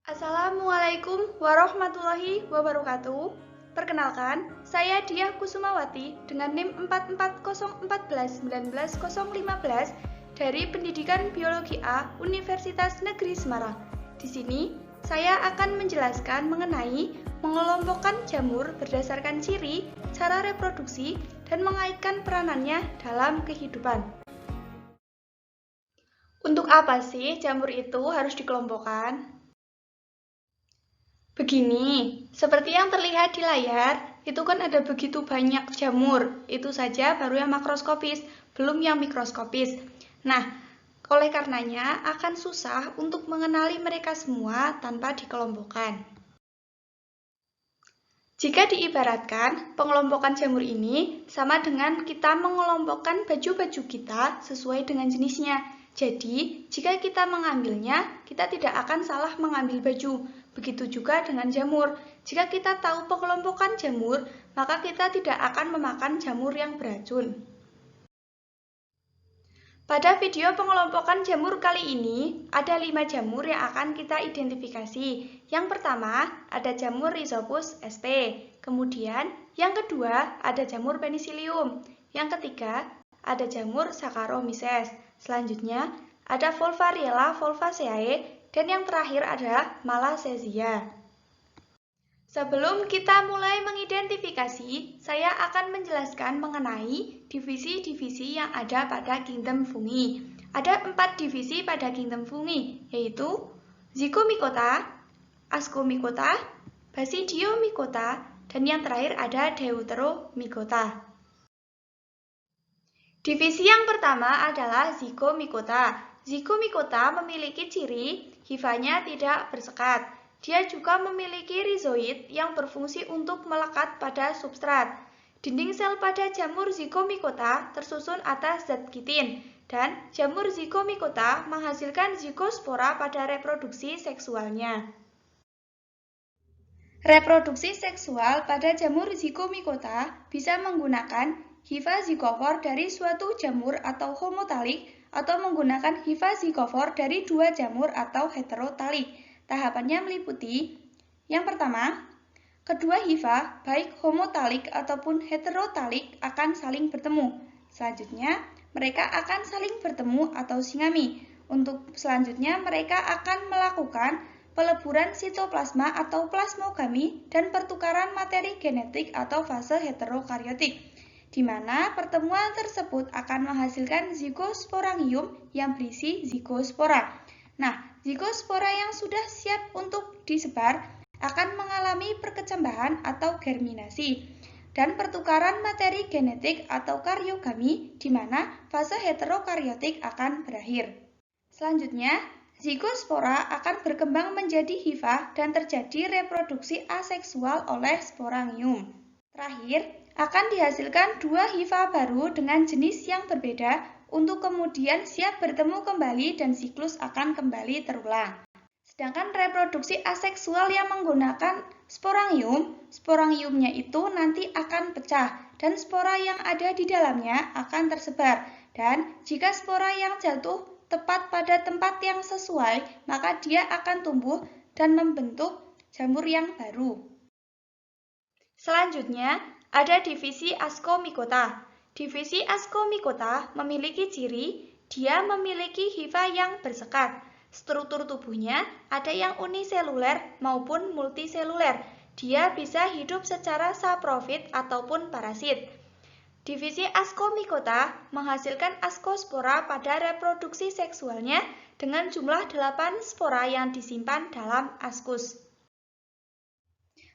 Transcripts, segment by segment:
Assalamualaikum warahmatullahi wabarakatuh. Perkenalkan, saya Diah Kusumawati dengan NIM 44014191015 dari Pendidikan Biologi A Universitas Negeri Semarang. Di sini, saya akan menjelaskan mengenai mengelompokkan jamur berdasarkan ciri, cara reproduksi, dan mengaitkan peranannya dalam kehidupan. Untuk apa sih jamur itu harus dikelompokkan? Begini, seperti yang terlihat di layar, itu kan ada begitu banyak jamur. Itu saja baru yang makroskopis, belum yang mikroskopis. Nah, oleh karenanya akan susah untuk mengenali mereka semua tanpa dikelompokkan. Jika diibaratkan, pengelompokan jamur ini sama dengan kita mengelompokkan baju-baju kita sesuai dengan jenisnya. Jadi, jika kita mengambilnya, kita tidak akan salah mengambil baju. Begitu juga dengan jamur. Jika kita tahu pengelompokan jamur, maka kita tidak akan memakan jamur yang beracun. Pada video pengelompokan jamur kali ini, ada 5 jamur yang akan kita identifikasi. Yang pertama, ada jamur Rhizopus sp. Kemudian, yang kedua, ada jamur Penicillium. Yang ketiga, ada jamur Saccharomyces. Selanjutnya, ada Volvariella volvaceae. Dan yang terakhir adalah Malassezia. Sebelum kita mulai mengidentifikasi, saya akan menjelaskan mengenai divisi-divisi yang ada pada kingdom fungi. Ada 4 divisi pada kingdom fungi, yaitu Zygomicota, Ascomycota, Basidiomycota, dan yang terakhir ada Deuteromycota. Divisi yang pertama adalah Zygomicota. Zygomicota memiliki ciri hifanya tidak bersekat. Dia juga memiliki rizoid yang berfungsi untuk melekat pada substrat. Dinding sel pada jamur Zygomicota tersusun atas zat kitin, dan jamur Zygomicota menghasilkan zygospora pada reproduksi seksualnya. Reproduksi seksual pada jamur Zygomicota bisa menggunakan hifa zygospor dari suatu jamur atau homotalik atau menggunakan hifa zygospor dari 2 jamur atau heterotalik. Tahapannya meliputi yang pertama, kedua hifa baik homotalik ataupun heterotalik akan saling bertemu. Selanjutnya, mereka akan saling bertemu atau singami. Untuk selanjutnya, mereka akan melakukan peleburan sitoplasma atau plasmogami dan pertukaran materi genetik atau fase heterokaryotik, di mana pertemuan tersebut akan menghasilkan zygosporangium yang berisi zygospora. Nah, zygospora yang sudah siap untuk disebar akan mengalami perkecambahan atau germinasi dan pertukaran materi genetik atau karyogami, di mana fase heterokaryotik akan berakhir. Selanjutnya, zygospora akan berkembang menjadi hifa dan terjadi reproduksi aseksual oleh sporangium. Terakhir, akan dihasilkan 2 hifa baru dengan jenis yang berbeda untuk kemudian siap bertemu kembali dan siklus akan kembali terulang. Sedangkan reproduksi aseksual yang menggunakan sporangiumnya itu nanti akan pecah dan spora yang ada di dalamnya akan tersebar. Dan jika spora yang jatuh tepat pada tempat yang sesuai, maka dia akan tumbuh dan membentuk jamur yang baru. Selanjutnya, ada divisi Ascomycota. Divisi Ascomycota memiliki ciri, dia memiliki hifa yang bersekat. Struktur tubuhnya ada yang uniseluler maupun multiseluler. Dia bisa hidup secara saprofit ataupun parasit. Divisi Ascomycota menghasilkan ascospora pada reproduksi seksualnya dengan jumlah 8 spora yang disimpan dalam ascus.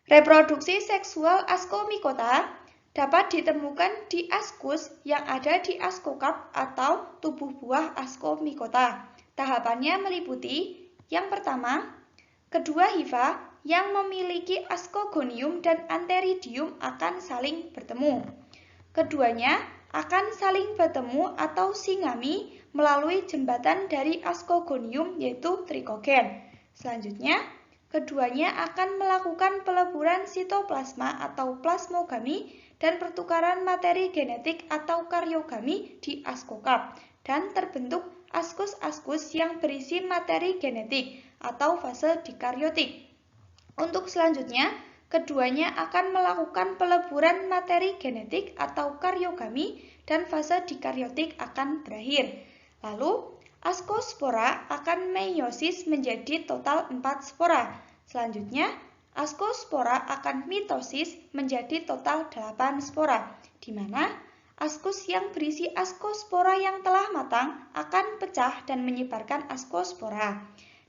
Reproduksi seksual Ascomycota dapat ditemukan di ascus yang ada di ascocarp atau tubuh buah Ascomycota. Tahapannya meliputi yang pertama, kedua hifa yang memiliki ascogonium dan antheridium akan saling bertemu. Keduanya akan saling bertemu atau singami melalui jembatan dari ascogonium yaitu trikogen. Selanjutnya, keduanya akan melakukan peleburan sitoplasma atau plasmogami dan pertukaran materi genetik atau karyogami di ascocarp dan terbentuk askus-askus yang berisi materi genetik atau fase dikaryotik. Untuk selanjutnya, keduanya akan melakukan peleburan materi genetik atau karyogami dan fase dikaryotik akan berakhir. Lalu, askospora akan meiosis menjadi total 4 spora. Selanjutnya, askospora akan mitosis menjadi total 8 spora, di mana askus yang berisi askospora yang telah matang akan pecah dan menyebarkan askospora,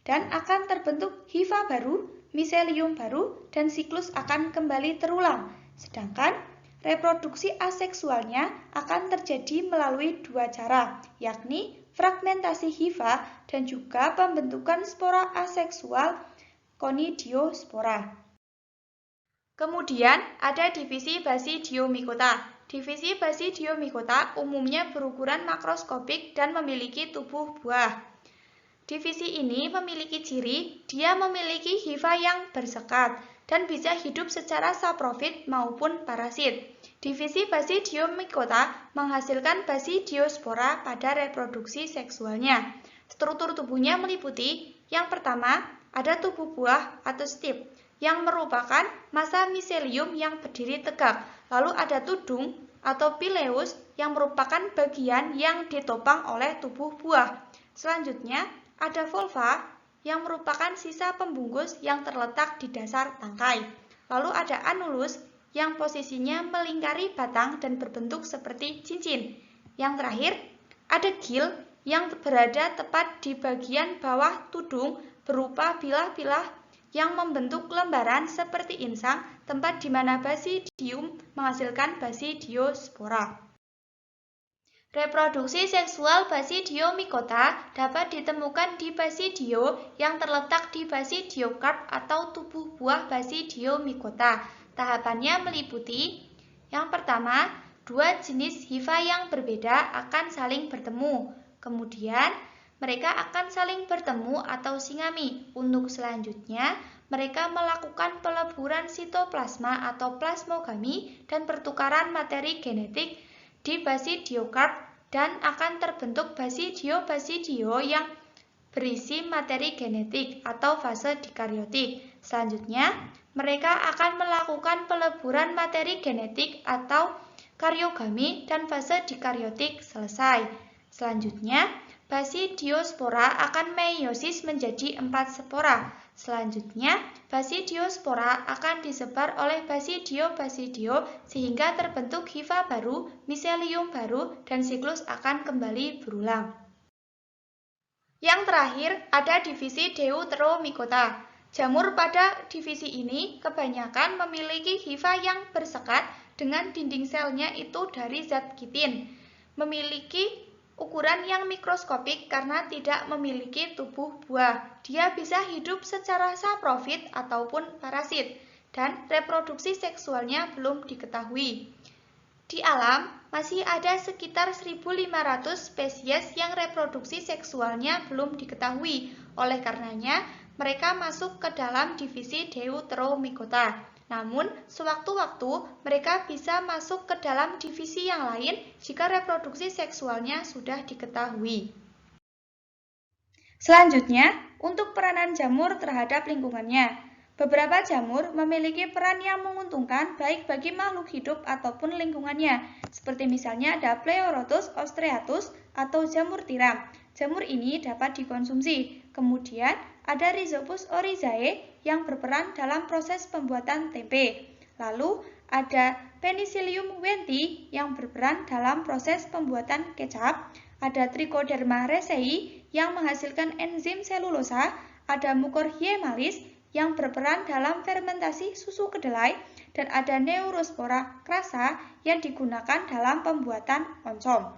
dan akan terbentuk hifa baru, miselium baru, dan siklus akan kembali terulang. Sedangkan reproduksi aseksualnya akan terjadi melalui dua cara, yakni fragmentasi hifa dan juga pembentukan spora aseksual konidiospora. Kemudian ada divisi Basidiomycota. Divisi Basidiomycota umumnya berukuran makroskopik dan memiliki tubuh buah. Divisi ini memiliki ciri dia memiliki hifa yang bersekat dan bisa hidup secara saprofit maupun parasit. Divisi Basidiomycota menghasilkan Basidiospora pada reproduksi seksualnya. Struktur tubuhnya meliputi yang pertama ada tubuh buah atau stip yang merupakan massa miselium yang berdiri tegak. Lalu ada tudung atau pileus yang merupakan bagian yang ditopang oleh tubuh buah. Selanjutnya ada volva yang merupakan sisa pembungkus yang terletak di dasar tangkai. Lalu ada anulus yang posisinya melingkari batang dan berbentuk seperti cincin. Yang terakhir ada gil yang berada tepat di bagian bawah tudung berupa bilah-bilah yang membentuk lembaran seperti insang, tempat di mana basidium menghasilkan basidiospora. Reproduksi seksual Basidiomycota dapat ditemukan di basidio yang terletak di basidiokarp atau tubuh buah Basidiomycota. Tahapannya meliputi yang pertama, dua jenis hifa yang berbeda akan saling bertemu. Kemudian, mereka akan saling bertemu atau singami. Untuk selanjutnya, mereka melakukan peleburan sitoplasma atau plasmogami dan pertukaran materi genetik di basidiokarp dan akan terbentuk basidio yang berisi materi genetik atau fase dikaryotik. Selanjutnya, mereka akan melakukan peleburan materi genetik atau karyogami dan fase dikaryotik selesai. Selanjutnya, Basidiospora akan meiosis menjadi 4 spora. Selanjutnya, Basidiospora akan disebar oleh basidio sehingga terbentuk hifa baru, miselium baru, dan siklus akan kembali berulang. Yang terakhir, ada divisi Deuteromycota. Jamur pada divisi ini kebanyakan memiliki hifa yang bersekat dengan dinding selnya itu dari zat kitin. Memiliki ukuran yang mikroskopik karena tidak memiliki tubuh buah. Dia bisa hidup secara saprofit ataupun parasit, dan reproduksi seksualnya belum diketahui. Di alam, masih ada sekitar 1.500 spesies yang reproduksi seksualnya belum diketahui. Oleh karenanya, mereka masuk ke dalam divisi Deuteromycota. Namun, sewaktu-waktu mereka bisa masuk ke dalam divisi yang lain jika reproduksi seksualnya sudah diketahui. Selanjutnya, untuk peranan jamur terhadap lingkungannya. Beberapa jamur memiliki peran yang menguntungkan baik bagi makhluk hidup ataupun lingkungannya, seperti misalnya ada Pleurotus ostreatus atau jamur tiram. Jamur ini dapat dikonsumsi. Kemudian ada Rhizopus oryzae yang berperan dalam proses pembuatan tempe. Lalu ada Penicillium wenti yang berperan dalam proses pembuatan kecap. Ada Trichoderma resei yang menghasilkan enzim selulosa. Ada Mucorhyae malis yang berperan dalam fermentasi susu kedelai. Dan ada Neurospora crassa yang digunakan dalam pembuatan oncom.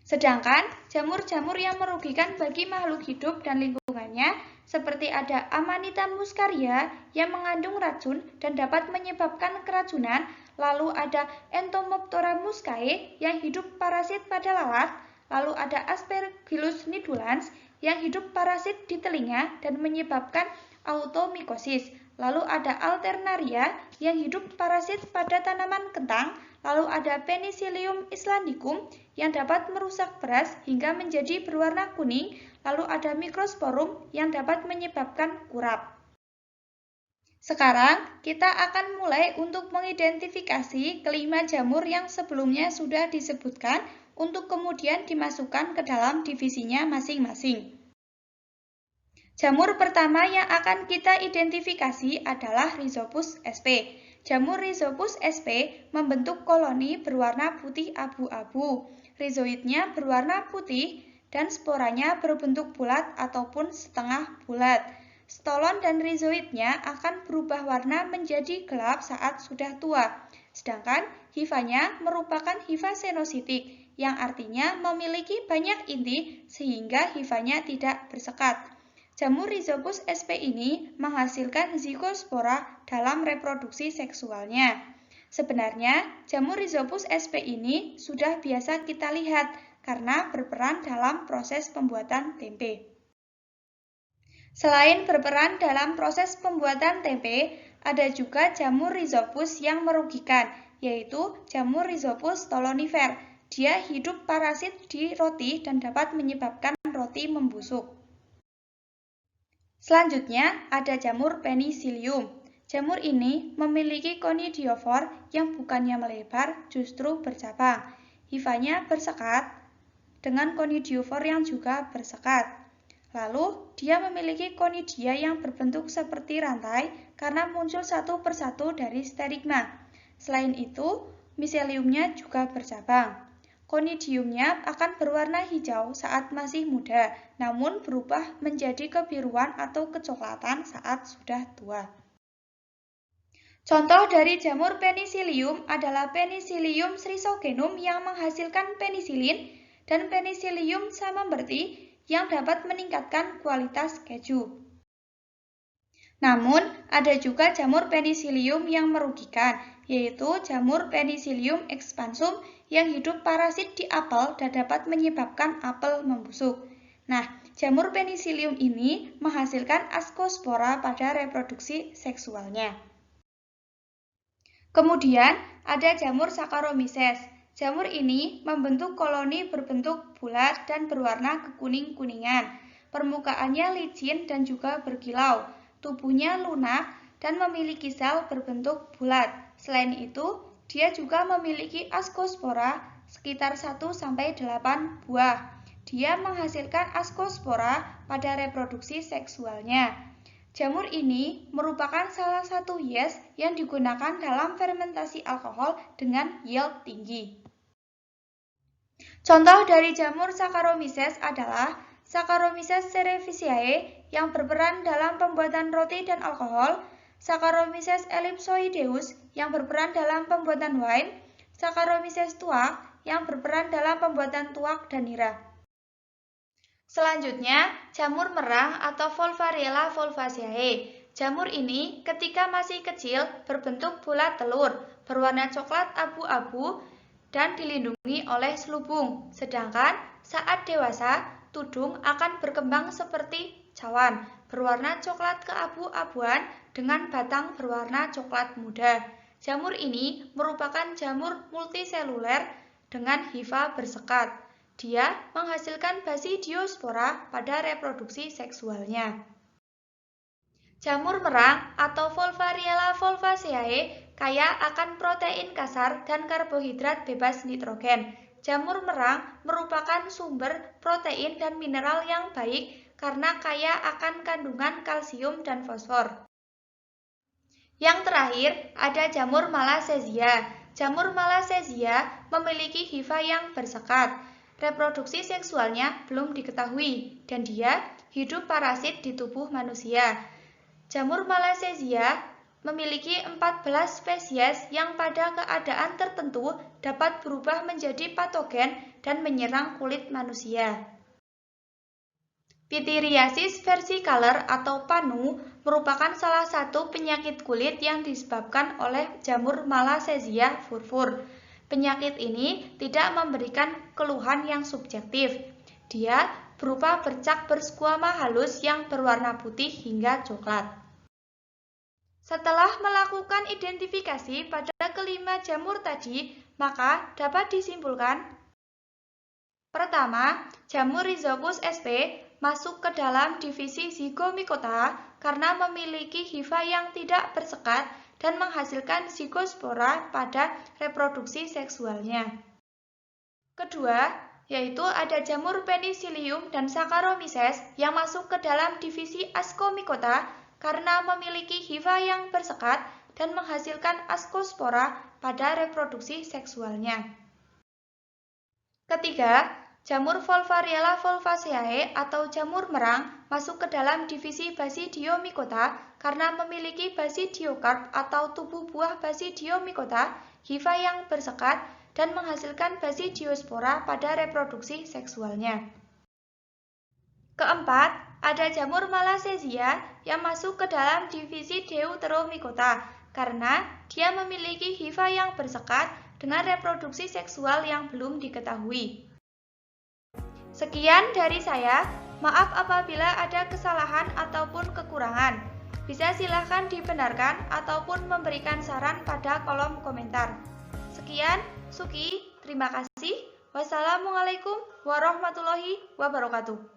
Sedangkan jamur-jamur yang merugikan bagi makhluk hidup dan lingkungannya seperti ada Amanita muscaria yang mengandung racun dan dapat menyebabkan keracunan, lalu ada Entomoptora muscae yang hidup parasit pada lalat, lalu ada Aspergillus nidulans yang hidup parasit di telinga dan menyebabkan automikosis, lalu ada Alternaria yang hidup parasit pada tanaman kentang, lalu ada Penicillium islandicum yang dapat merusak beras hingga menjadi berwarna kuning, lalu ada Microsporum yang dapat menyebabkan kurap. Sekarang kita akan mulai untuk mengidentifikasi kelima jamur yang sebelumnya sudah disebutkan untuk kemudian dimasukkan ke dalam divisinya masing-masing. Jamur pertama yang akan kita identifikasi adalah Rhizopus sp. Jamur Rhizopus sp membentuk koloni berwarna putih abu-abu. Rhizoidnya berwarna putih dan sporanya berbentuk bulat ataupun setengah bulat. Stolon dan rhizoidnya akan berubah warna menjadi gelap saat sudah tua. Sedangkan hifanya merupakan hifa senositik, yang artinya memiliki banyak inti sehingga hifanya tidak bersekat. Jamur Rhizopus sp ini menghasilkan zikospora dalam reproduksi seksualnya. Sebenarnya, jamur Rhizopus sp ini sudah biasa kita lihat karena berperan dalam proses pembuatan tempe. Selain berperan dalam proses pembuatan tempe, ada juga jamur Rhizopus yang merugikan, yaitu jamur Rhizopus stolonifer. Dia hidup parasit di roti dan dapat menyebabkan roti membusuk. Selanjutnya ada jamur Penicillium. Jamur ini memiliki konidiofor yang bukannya melebar, justru bercabang. Hifanya bersekat dengan konidiofor yang juga bersekat. Lalu, dia memiliki konidia yang berbentuk seperti rantai karena muncul satu persatu dari sterigma. Selain itu, miseliumnya juga bercabang. Konidiumnya akan berwarna hijau saat masih muda, namun berubah menjadi kebiruan atau kecoklatan saat sudah tua. Contoh dari jamur Penicillium adalah Penicillium chrysogenum yang menghasilkan penisilin dan Penicillium samamberti yang dapat meningkatkan kualitas keju. Namun, ada juga jamur Penicillium yang merugikan, yaitu jamur Penicillium expansum yang hidup parasit di apel dan dapat menyebabkan apel membusuk. Nah, jamur Penicillium ini menghasilkan ascospora pada reproduksi seksualnya. Kemudian, ada jamur Saccharomyces. Jamur ini membentuk koloni berbentuk bulat dan berwarna kekuning-kuningan. Permukaannya licin dan juga berkilau. Tubuhnya lunak dan memiliki sel berbentuk bulat. Selain itu, dia juga memiliki ascospora sekitar 1–8 buah. Dia menghasilkan ascospora pada reproduksi seksualnya. Jamur ini merupakan salah satu yeast yang digunakan dalam fermentasi alkohol dengan yield tinggi. Contoh dari jamur Saccharomyces adalah Saccharomyces cerevisiae yang berperan dalam pembuatan roti dan alkohol, Saccharomyces ellipsoideus yang berperan dalam pembuatan wine, Saccharomyces tuak yang berperan dalam pembuatan tuak dan nira. Selanjutnya, jamur merang atau Volvariella volvaceae. Jamur ini ketika masih kecil berbentuk bulat telur, berwarna coklat abu-abu dan dilindungi oleh selubung. Sedangkan saat dewasa, tudung akan berkembang seperti cawan, berwarna coklat keabu-abuan dengan batang berwarna coklat muda. Jamur ini merupakan jamur multiseluler dengan hifa bersekat. Dia menghasilkan basidiospora pada reproduksi seksualnya. Jamur merang atau Volvariella volvaceae kaya akan protein kasar dan karbohidrat bebas nitrogen. Jamur merang merupakan sumber protein dan mineral yang baik karena kaya akan kandungan kalsium dan fosfor. Yang terakhir, ada jamur Malassezia. Jamur Malassezia memiliki hifa yang bersekat. Reproduksi seksualnya belum diketahui dan dia hidup parasit di tubuh manusia. Jamur Malassezia memiliki 14 spesies yang pada keadaan tertentu dapat berubah menjadi patogen dan menyerang kulit manusia. Pityriasis versicolor atau panu merupakan salah satu penyakit kulit yang disebabkan oleh jamur Malassezia furfur. Penyakit ini tidak memberikan keluhan yang subjektif. Dia berupa bercak berskuama halus yang berwarna putih hingga coklat. Setelah melakukan identifikasi pada kelima jamur tadi, maka dapat disimpulkan: pertama, jamur Rhizopus sp masuk ke dalam divisi Zygomicota karena memiliki hifa yang tidak bersekat dan menghasilkan zigospora pada reproduksi seksualnya. Kedua, yaitu ada jamur Penicillium dan Saccharomyces yang masuk ke dalam divisi Ascomycota karena memiliki hifa yang bersekat dan menghasilkan ascospora pada reproduksi seksualnya. Ketiga, jamur Volvariella volvaceae atau jamur merang masuk ke dalam divisi Basidiomycota karena memiliki basidiokarp atau tubuh buah Basidiomycota, hifa yang bersekat dan menghasilkan basidiospora pada reproduksi seksualnya. Keempat, ada jamur Malassezia yang masuk ke dalam divisi Deuteromycota karena dia memiliki hifa yang bersekat dengan reproduksi seksual yang belum diketahui. Sekian dari saya, maaf apabila ada kesalahan ataupun kekurangan. Bisa silahkan dibenarkan ataupun memberikan saran pada kolom komentar. Sekian, Suki, terima kasih. Wassalamualaikum warahmatullahi wabarakatuh.